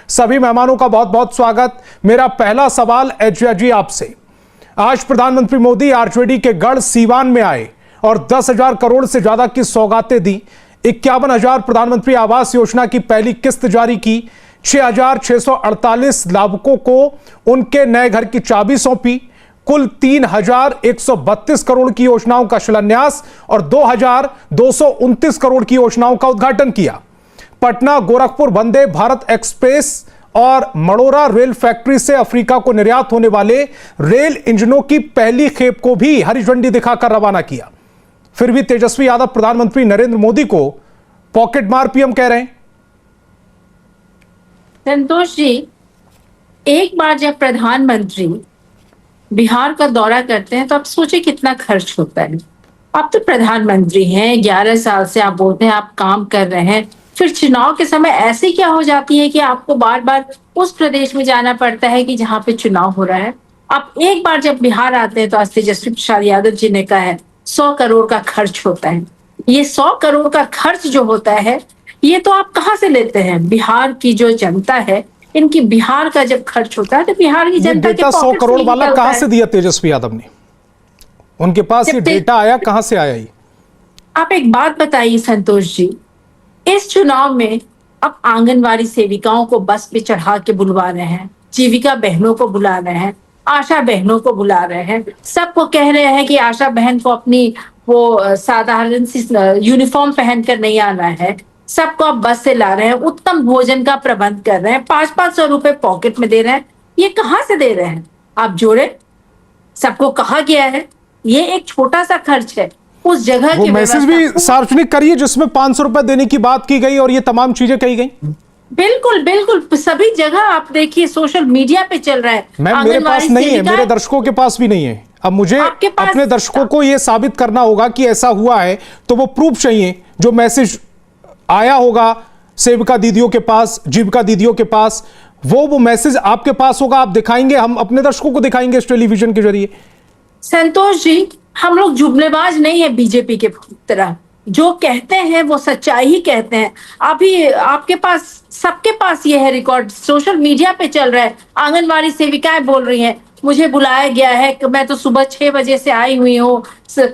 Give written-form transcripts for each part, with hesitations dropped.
सभी मेहमानों का बहुत बहुत स्वागत। मेरा पहला सवाल एचजिया जी आपसे। आज प्रधानमंत्री मोदी आरजेडी के गढ़ सीवान में आए और 10,000 करोड़ से ज्यादा की सौगातें दी। 51,000 प्रधानमंत्री आवास योजना की पहली किस्त जारी की। 6,648 लाभुकों को उनके नए घर की चाबी सौंपी। कुल 3,132 करोड़ की योजनाओं का शिलान्यास और 2,229 करोड़ की योजनाओं का उद्घाटन किया। पटना गोरखपुर वंदे भारत एक्सप्रेस और मड़ोरा रेल फैक्ट्री से अफ्रीका को निर्यात होने वाले रेल इंजनों की पहली खेप को भी हरी झंडी दिखाकर रवाना किया। फिर भी तेजस्वी यादव प्रधानमंत्री नरेंद्र मोदी को पॉकेट मार पीएम कह रहे हैं। संतोष जी, एक बार जब प्रधानमंत्री बिहार का दौरा करते हैं तो आप सोचिए कितना खर्च होता है। आप तो प्रधानमंत्री हैं, 11 साल से आप बोलते हैं आप काम कर रहे हैं, फिर चुनाव के समय ऐसी क्या हो जाती है कि आपको बार बार उस प्रदेश में जाना पड़ता है कि जहाँ पे चुनाव हो रहा है। आप एक बार जब बिहार आते हैं तो आज तेजस्वी प्रसाद यादव जी ने कहा है 100 करोड़ का खर्च होता है। ये 100 करोड़ का खर्च जो होता है ये तो आप कहाँ से लेते हैं? बिहार की जो जनता है, इनकी बिहार का जब खर्च होता है तो बिहार की जनता के 100 करोड़ वाला कहां से दिया तेजस्वी यादव ने? उनके पास ये डेटा आया, कहां से आया ये? आप एक बात बताइए संतोष जी, इस चुनाव में अब आंगनवाड़ी सेविकाओं को बस पे चढ़ा के बुलवा रहे हैं, जीविका बहनों को बुला रहे हैं, आशा बहनों को बुला रहे हैं, सबको कह रहे हैं कि आशा बहन को अपनी वो साधारण सी यूनिफॉर्म पहनकर नहीं आना है, सबको आप बस से ला रहे हैं, उत्तम भोजन का प्रबंध कर रहे हैं, 500-500 रुपए पॉकेट में दे रहे हैं। ये कहाँ से दे रहे हैं? आप जोड़े, सबको कहा गया है ये एक छोटा सा खर्च है। उस जगह वो मैसेज भी सार्वजनिक करिए जिसमें 500 रुपए देने की बात की गई और ये तमाम चीजें कही गई। बिल्कुल बिल्कुल, सभी जगह आप देखिए सोशल मीडिया पे चल रहा है। मैम मेरे पास नहीं है, मेरे दर्शकों के पास भी नहीं है। अब मुझे अपने दर्शकों को ये साबित करना होगा कि ऐसा हुआ है, तो वो प्रूफ चाहिए। जो मैसेज आया होगा सेविका दीदियों के पास, जीविका दीदियों के पास, वो मैसेज आपके पास होगा, आप दिखाएंगे, हम अपने दर्शकों को दिखाएंगे इस टेलीविजन के जरिए। संतोष जी, हम लोग जुमलेबाज नहीं है बीजेपी के तरह, जो कहते हैं वो सच्चाई ही कहते हैं। अभी आपके पास, सबके पास ये है रिकॉर्ड, सोशल मीडिया पे चल रहा है। आंगनवाड़ी सेविकाएं बोल रही हैं मुझे बुलाया गया है, मैं तो सुबह 6 बजे से आई हुई हूँ,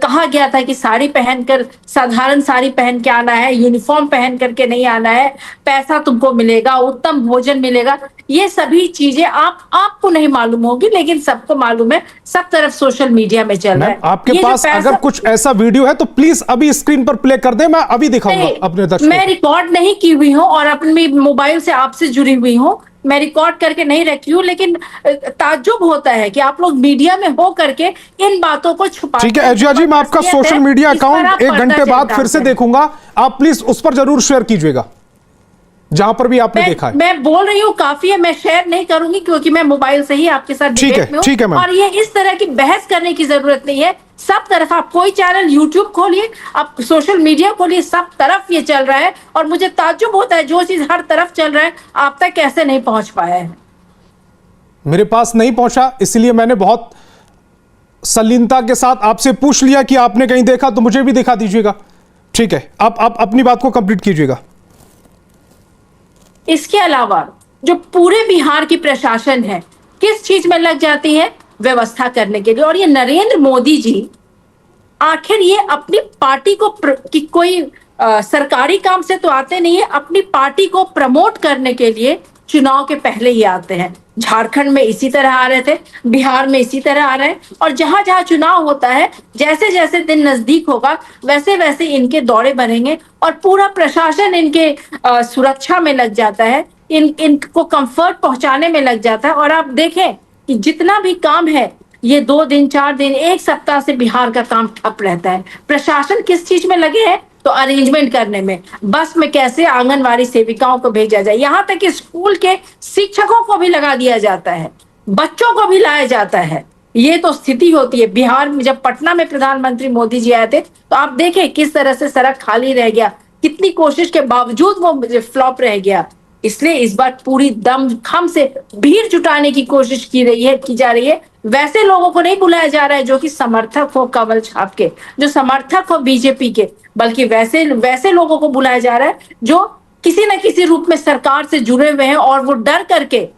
कहा गया था कि साड़ी पहनकर, साधारण साड़ी पहन के आना है, यूनिफॉर्म पहन करके नहीं आना है, पैसा तुमको मिलेगा, उत्तम भोजन मिलेगा। ये सभी चीजें आपको नहीं मालूम होगी, लेकिन सबको मालूम है, सब तरफ सोशल मीडिया में चल रहा है। आपके पास अगर कुछ ऐसा वीडियो है तो प्लीज अभी स्क्रीन पर प्ले कर दे, मैं अभी दिखाऊंगा अपने दर्शकों। मैं रिकॉर्ड नहीं की हुई हूँ और अपने मोबाइल से आपसे जुड़ी हुई हूँ, मैं रिकॉर्ड करके नहीं रखी हूँ, लेकिन ताज्जुब होता है कि आप लोग मीडिया में हो करके इन बातों को छुपाते हैं। ठीक है एचजिया जी, मैं आपका सोशल मीडिया अकाउंट 1 घंटे बाद फिर से देखूंगा, आप प्लीज उस पर जरूर शेयर कीजिएगा जहां पर भी आपने देखा है। मैं बोल रही हूँ काफी है, मैं शेयर नहीं करूंगी क्योंकि मैं मोबाइल से ही आपके साथ डिबेट में हूं। ठीक है मैम। और ये इस तरह की बहस करने की जरूरत नहीं है। सब तरफ आप कोई चैनल यूट्यूब खोलिए, आप सोशल मीडिया खोलिए, सब तरफ ये चल रहा है और मुझे ताज्जुब होता है जो चीज हर तरफ चल रहा है आप तक कैसे नहीं पहुंच पाया है। मेरे पास नहीं पहुंचा, इसलिए मैंने बहुत संलीनता के साथ आपसे पूछ लिया कि आपने कहीं देखा तो मुझे भी दिखा दीजिएगा। ठीक है, आप अपनी बात को कंप्लीट कीजिएगा। इसके अलावा जो पूरे बिहार की प्रशासन है किस चीज में लग जाती है? व्यवस्था करने के लिए। और ये नरेंद्र मोदी जी आखिर ये अपनी पार्टी को कि कोई सरकारी काम से तो आते नहीं है, अपनी पार्टी को प्रमोट करने के लिए चुनाव के पहले ही आते हैं। झारखंड में इसी तरह आ रहे थे, बिहार में इसी तरह आ रहे हैं, और जहां जहां चुनाव होता है जैसे जैसे दिन नजदीक होगा वैसे वैसे इनके दौरे बनेंगे और पूरा प्रशासन इनके सुरक्षा में लग जाता है, इनको कंफर्ट पहुंचाने में लग जाता है। और आप देखें कि जितना भी काम है ये 2 दिन 4 दिन 1 सप्ताह से बिहार का काम ठप रहता है। प्रशासन किस चीज में लगे हैं? तो अरेंजमेंट करने में, बस में कैसे आंगनवाड़ी सेविकाओं को भेजा जाए, यहाँ तक कि स्कूल के शिक्षकों को भी लगा दिया जाता है, बच्चों को भी लाया जाता है। ये तो स्थिति होती है। बिहार में जब पटना में प्रधानमंत्री मोदी जी आए थे तो आप देखें किस तरह से सड़क खाली रह गया, कितनी कोशिश के बावजूद वो फ्लॉप रह गया। इसलिए इस बार पूरी दमखम से भीड़ जुटाने की कोशिश की जा रही है। वैसे लोगों को नहीं बुलाया जा रहा है जो कि समर्थक हो कमल छाप के, जो समर्थक हो बीजेपी के, बल्कि वैसे लोगों को बुलाया जा रहा है जो किसी न किसी रूप में सरकार से जुड़े हुए हैं और वो डर करके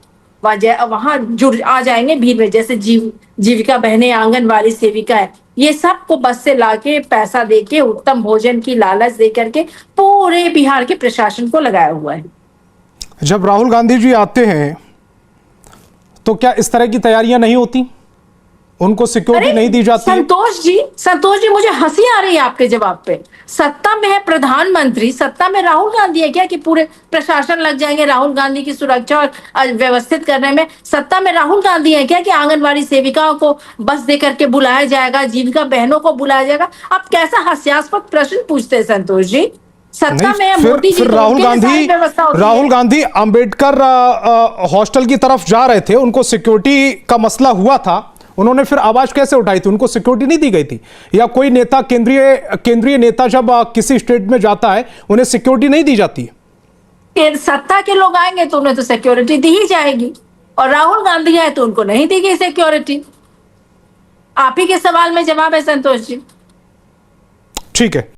वहां जुड़ आ जाएंगे भीड़ में, जैसे जीविका बहनें, आंगनवाड़ी सेविका है, ये सबको बस से लाके पैसा देके उत्तम भोजन की लालच दे करके पूरे बिहार के प्रशासन को लगाया हुआ है। जब राहुल गांधी जी आते हैं तो क्या इस तरह की तैयारियां नहीं होती, उनको सिक्योरिटी नहीं दी जाती है? संतोष जी, मुझे हंसी आ रही है आपके जवाब पे। सत्ता में है प्रधानमंत्री, सत्ता में राहुल गांधी है क्या कि पूरे प्रशासन लग जाएंगे राहुल गांधी की सुरक्षा और व्यवस्थित करने में? सत्ता में राहुल गांधी है क्या कि आंगनवाड़ी सेविकाओं को बस दे करके बुलाया जाएगा, जीविका बहनों को बुलाया जाएगा? आप कैसा हास्यास्पद प्रश्न पूछते हैं संतोष जी? सत्ता में है मोदी जी, फिर राहुल गांधी अंबेडकर हॉस्टल की तरफ जा रहे थे, उनको सिक्योरिटी का मसला हुआ था, उन्होंने फिर आवाज कैसे उठाई थी? उनको सिक्योरिटी नहीं दी गई थी? या कोई नेता, केंद्रीय नेता जब किसी स्टेट में जाता है उन्हें सिक्योरिटी नहीं दी जाती? सत्ता के लोग आएंगे तो उन्हें तो सिक्योरिटी दी ही जाएगी, और राहुल गांधी आए तो उनको नहीं दी गई सिक्योरिटी। आप ही के सवाल में जवाब है संतोष जी। ठीक है।